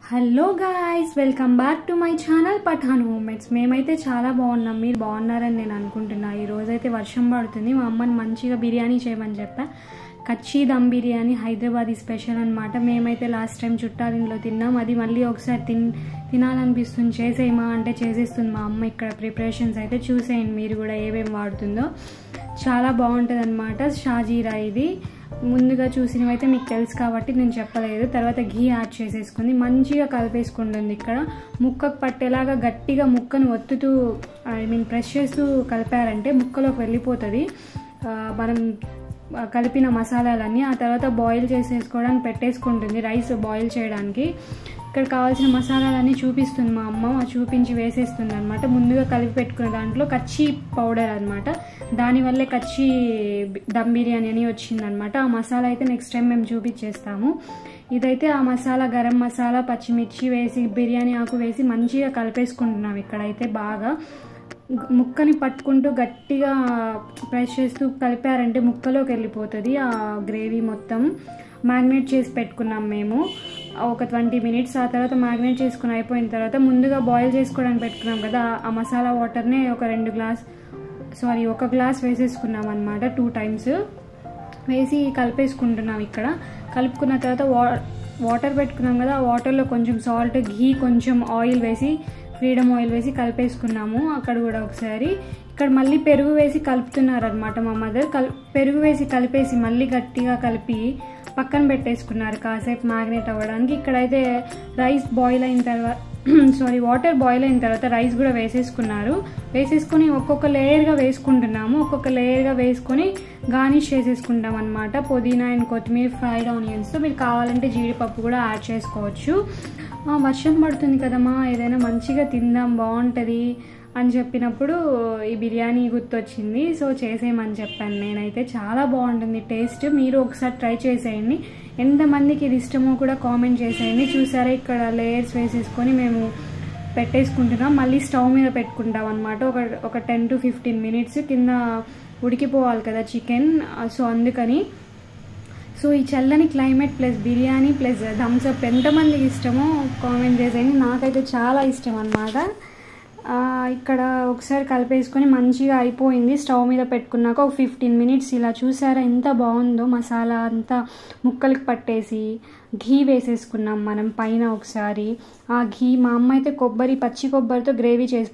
Hello guys, welcome back to my channel Pathan homemades. మేమైతే చాలా బాగున్నాం, మీరు బాగున్నారని నేను అనుకుంటున్నా. ఈరోజైతే వర్షం పడుతుంది. మా అమ్మని మంచిగా బిర్యానీ చేయమని చెప్పా. కచ్చి దమ్ బిర్యానీ హైదరాబాదీ స్పెషల్ అనమాట. మేమైతే లాస్ట్ టైం చుట్టాలింట్లో తిన్నాం. అది మళ్ళీ ఒకసారి తినాలనిపిస్తుంది. చేసేయమా అంటే చేసేస్తుంది మా అమ్మ. ఇక్కడ ప్రిపరేషన్స్ అయితే చూసేయండి మీరు కూడా ఏమేమి వాడుతుందో. చాలా బాగుంటుంది అనమాట. షాజీరా ఇది ముందుగా చూసినవైతే మీకు తెలుసు కాబట్టి నేను చెప్పలేదు. తర్వాత ఘీ యాడ్ చేసేసుకుంది, మంచిగా కలిపేసుకుంటుంది. ఇక్కడ ముక్కకు పట్టేలాగా గట్టిగా ముక్కను ఒత్తుతూ ప్రెస్ చేస్తూ కలిపారంటే ముక్కలోకి వెళ్ళిపోతుంది మనం కలిపిన మసాలాలన్నీ. ఆ తర్వాత బాయిల్ చేసేసుకోవడానికి పెట్టేసుకుంటుంది, రైస్ బాయిల్ చేయడానికి. ఇక్కడ కావాల్సిన మసాలాలన్నీ చూపిస్తుంది మా అమ్మ, చూపించి వేసేస్తుంది అనమాట. ముందుగా కలిపి పెట్టుకున్న దాంట్లో కచ్చి పౌడర్ అనమాట, దానివల్లే కచ్చి దమ్ బిర్యానీ అని వచ్చిందనమాట. ఆ మసాలా అయితే నెక్స్ట్ టైం మేము చూపించేస్తాము. ఇదైతే ఆ మసాలా గరం మసాలా పచ్చిమిర్చి వేసి బిర్యానీ ఆకు వేసి మంచిగా కలిపేసుకుంటున్నాం. ఇక్కడైతే బాగా ముక్కని పట్టుకుంటూ గట్టిగా ప్రెస్ చేస్తూ కలిపారంటే ముక్కలోకి వెళ్ళిపోతుంది ఆ గ్రేవీ మొత్తం. మ్యారినేట్ చేసి పెట్టుకున్నాం మేము ఒక 20 మినిట్స్. ఆ తర్వాత మ్యారినేట్ చేసుకుని అయిపోయిన తర్వాత ముందుగా బాయిల్ చేసుకోవడానికి పెట్టుకున్నాం కదా, ఆ మసాలా వాటర్నే ఒక గ్లాస్ వేసేసుకున్నాం అనమాట. 2 టైమ్స్ వేసి కలిపేసుకుంటున్నాం. ఇక్కడ కలుపుకున్న తర్వాత వాటర్ పెట్టుకున్నాం కదా, ఆ వాటర్లో కొంచెం సాల్ట్, ఘీ, కొంచెం ఆయిల్ వేసి ఫ్రీడమ్ ఆయిల్ వేసి కలిపేసుకున్నాము. అక్కడ కూడా ఒకసారి ఇక్కడ మళ్ళీ పెరుగు వేసి కలుపుతున్నారనమాట మా మదర్. పెరుగు వేసి కలిపేసి మళ్ళీ గట్టిగా కలిపి పక్కన పెట్టేసుకున్నారు కాసేపు మ్యాగ్నేట్ అవ్వడానికి. ఇక్కడైతే రైస్ బాయిల్ అయిన తర్వాత వాటర్ బాయిల్ అయిన తర్వాత రైస్ కూడా వేసేసుకున్నారు. వేసేసుకొని ఒక్కొక్క లేయర్గా వేసుకుంటున్నాము. ఒక్కొక్క లేయర్గా వేసుకొని గార్నిష్ చేసేసుకుంటాం అనమాట. పుదీనా అండ్ కొత్తిమీర, ఫ్రైడ్ ఆనియన్స్తో. మీరు కావాలంటే జీడిపప్పు కూడా యాడ్ చేసుకోవచ్చు. వర్షం పడుతుంది కదమ్మా, ఏదైనా మంచిగా తిందాం బాగుంటుంది అని చెప్పినప్పుడు ఈ బిర్యానీ గుర్తొచ్చింది. సో చేసేయమని చెప్పాను నేనైతే. చాలా బాగుంటుంది టేస్ట్, మీరు ఒకసారి ట్రై చేసేయండి. ఎంతమందికి ఇది ఇష్టమో కూడా కామెంట్ చేసేయండి. చూసారా, ఇక్కడ లేయర్స్ వేసేసుకొని మేము పెట్టేసుకుంటున్నాం. మళ్ళీ స్టవ్ మీద పెట్టుకుంటాం అనమాట. ఒక 10 to 15 మినిట్స్ కింద ఉడికిపోవాలి కదా చికెన్. సో అందుకని ఈ చల్లని climate plus biryani plus Thums Up ఎంతమందికి ఇష్టమో కామెంట్ చేసేయండి. నాకైతే చాలా ఇష్టం అన్నమాట. ఇక్కడ ఒకసారి కలిపేసుకొని మంచిగా అయిపోయింది. స్టవ్ మీద పెట్టుకున్నాక ఒక 15 మినిట్స్ ఇలా. చూసారా ఎంత బాగుందో, మసాలా అంతా ముక్కలకి పట్టేసి. ఘీ వేసేసుకున్నాం మనం పైన ఒకసారి. ఆ ఘీ మా అమ్మ అయితే పచ్చి కొబ్బరితో గ్రేవీ చేసి